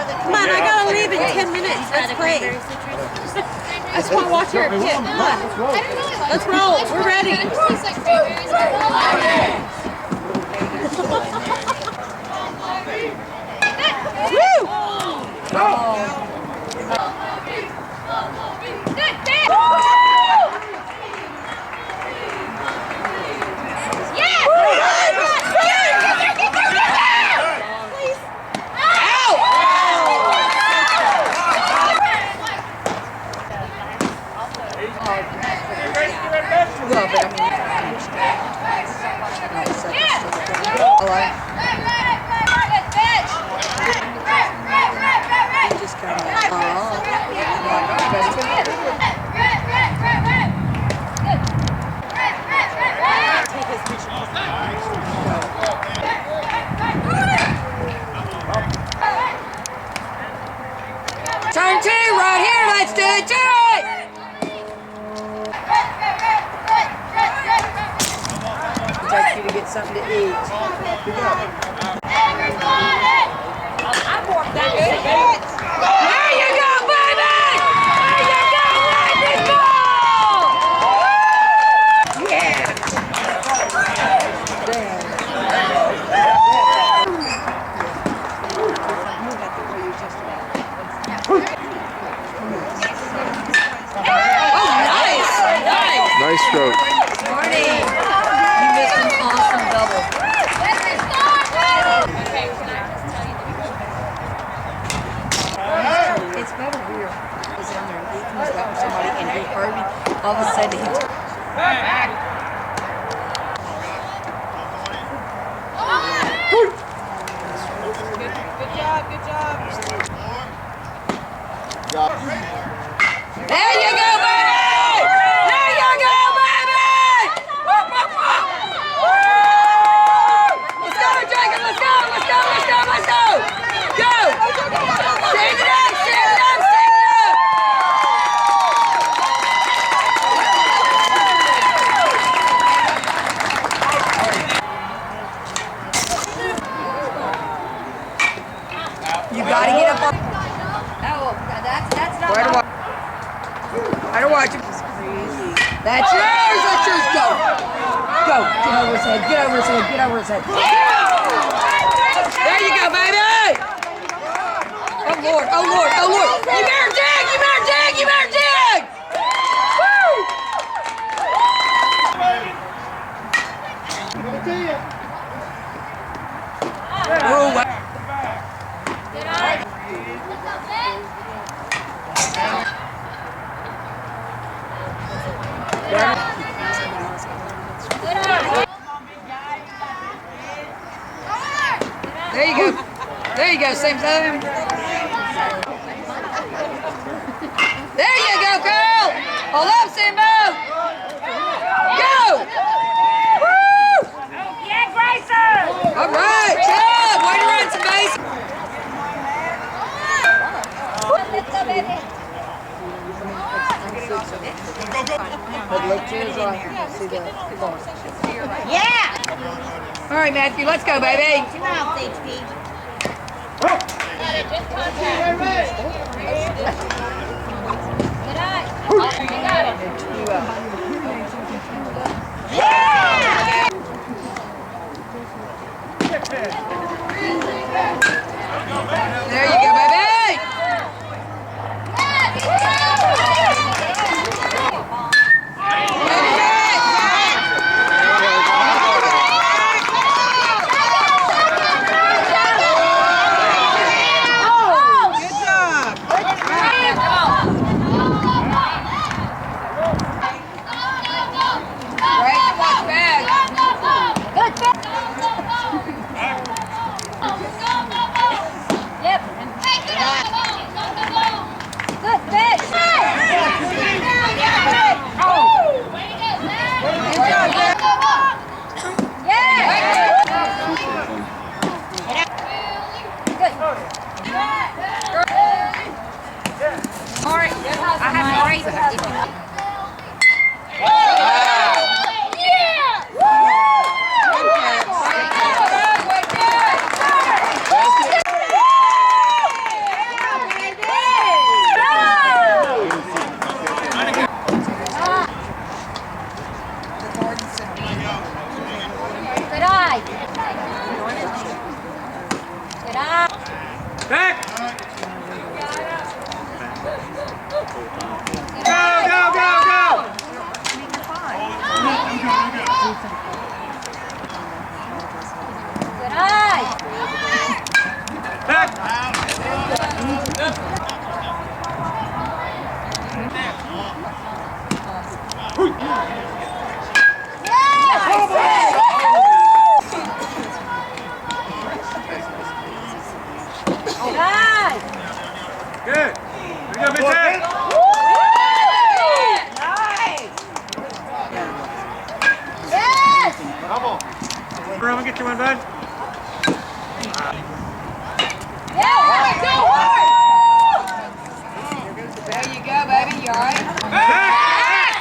Come on, I gotta leave in 10 minutes. Let's play. I just want to watch her hit. Come on. Let's roll. We're ready. Woo! Turn two, right here, let's do it, do it! I'd like you to get something to eat. There you go, baby! There you go, lightning ball! Yeah! Nice stroke. Morning. You missed an awesome double. Okay, can I just tell you It's better here. He's in there. He comes out with somebody and he heard me. All of a sudden he turned. Good job. There you go, baby! There you go, baby! Whoop, whoop, whoop! Let's go, Dragon! Let's go! Let's go! Let's go! Let's go! Go! Stand it up! Stand it up! Stand it up! You gotta get up on. That's not. I don't watch him. That's yours. That's yours. Go. Go. Get over his head. Get over his head. Get over his head. There you go, baby. Oh Lord. Oh Lord. Oh Lord. You better dig. You better dig. You better dig. Woo. Oh, wow. There you go. There you go. Same time. There you go, girl. Hold up, Simbo. Go. Woo. Yeah, Greyson! All right. Job. Way to run some base. Yeah! All right, Matthew, let's go, baby. 2 outs, HP. Yeah! There you go, baby. Back! Go, go, go, go! Good eye. Back! Good eye. Good. Here we go, Vincent. Yes. Roman, get you one, bud. Yeah. Go hard. There you go, baby. You all right? Back!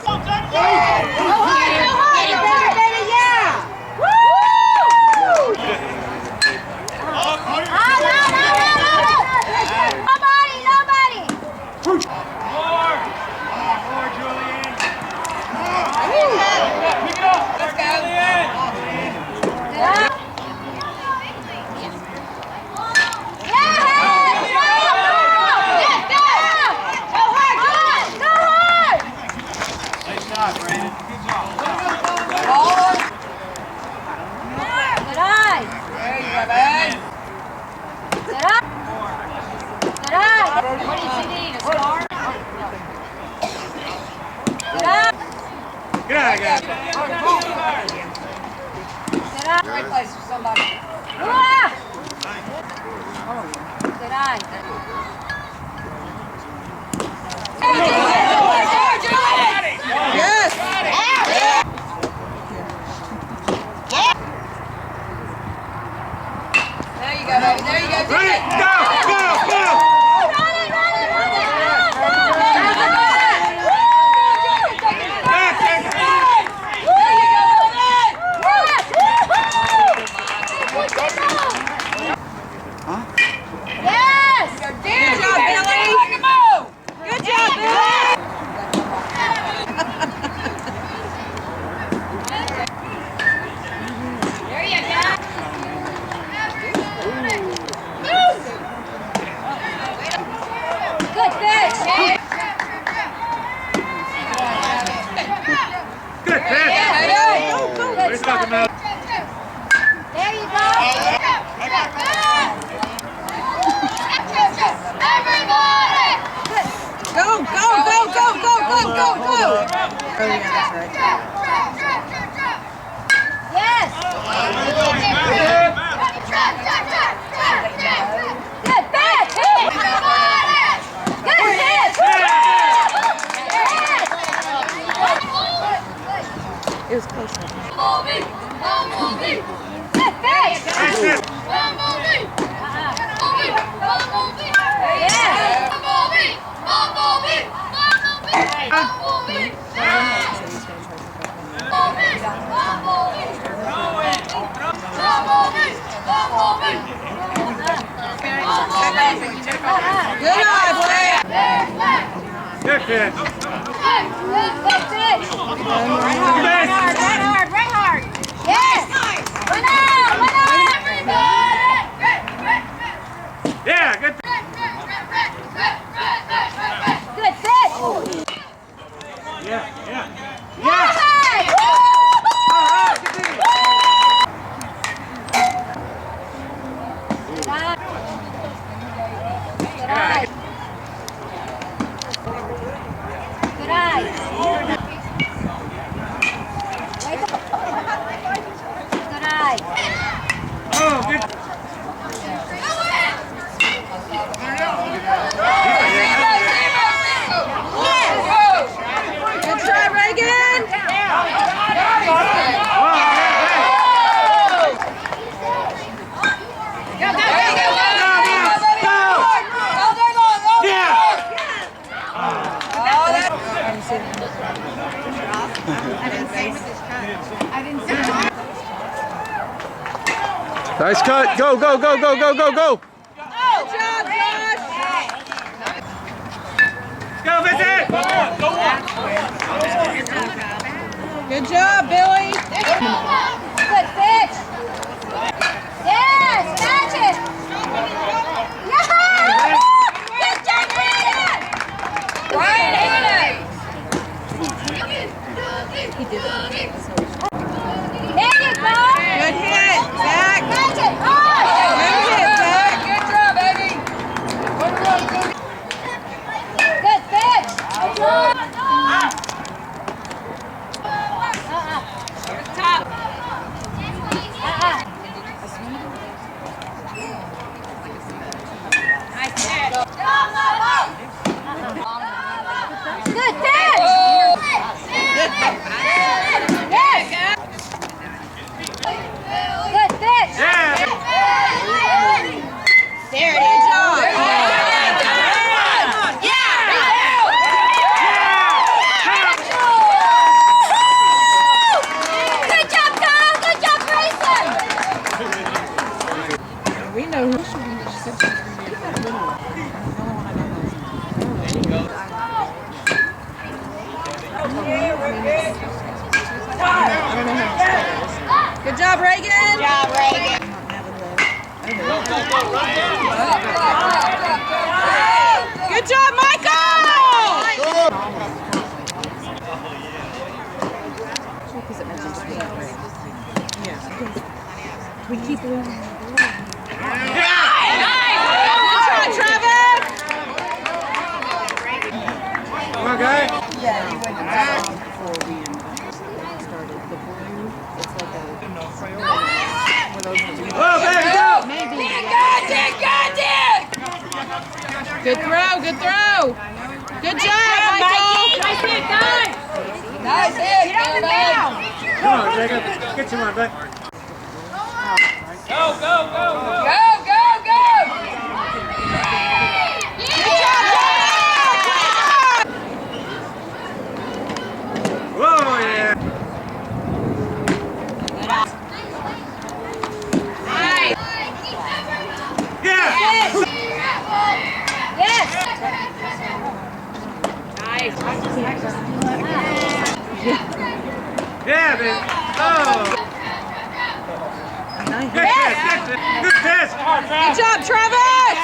Go hard. Baby, yeah. Woo! Nobody. More, Julien. Pick it up. Let's go. Nice shot, Braden. Good job. Good eye. There you go, baby. Good eye. Good eye. What does he need? A star? Good eye. Good eye, guys. Good eye. Great place for somebody. Ah! Good eye. Yes. There you go, baby. There you go. Ready? Go, go, go! Back, back. Yes! Good job, Billy. Good job, Billy. There you go. Good pitch. Good pass. Good Nice stuff. talking about. There you go. Go, go, go, go, go, go, go, go. Oh, yeah, that's right. Yes. Good pitch. Good pitch. It was close. Good pitch. Nice hit. Good eye, boy. Good pitch. Right hard. Yes. Run out. Yeah, good. Good pitch. Yeah, yeah. Yeah. Good eye. Good eye. Good eye. Oh, good. Good try, Reagan. Nice cut. Go, go, go, go, go, go, go. Good job, Josh. Go, Vincent! Good job, Billy. Good pitch. Yes, catch it. Reagan. Good job, Reagan. Good job, Michael. We keep it. Good try, Travis. Come on, guys. Yeah, he went to that. Before we started the blue, it's like a Oh, baby, go! Good throw, good throw. Good job, Michael. Nice hit, guys. Nice hit. Get up and down. Come on, Jacob. Get you one, babe. Go, go, go, go. Go, go, go. Whoa, yeah. Yeah! Yes. Yeah, baby. Oh! Good test, good test. Good job, Travis.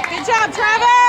Good job, Travis.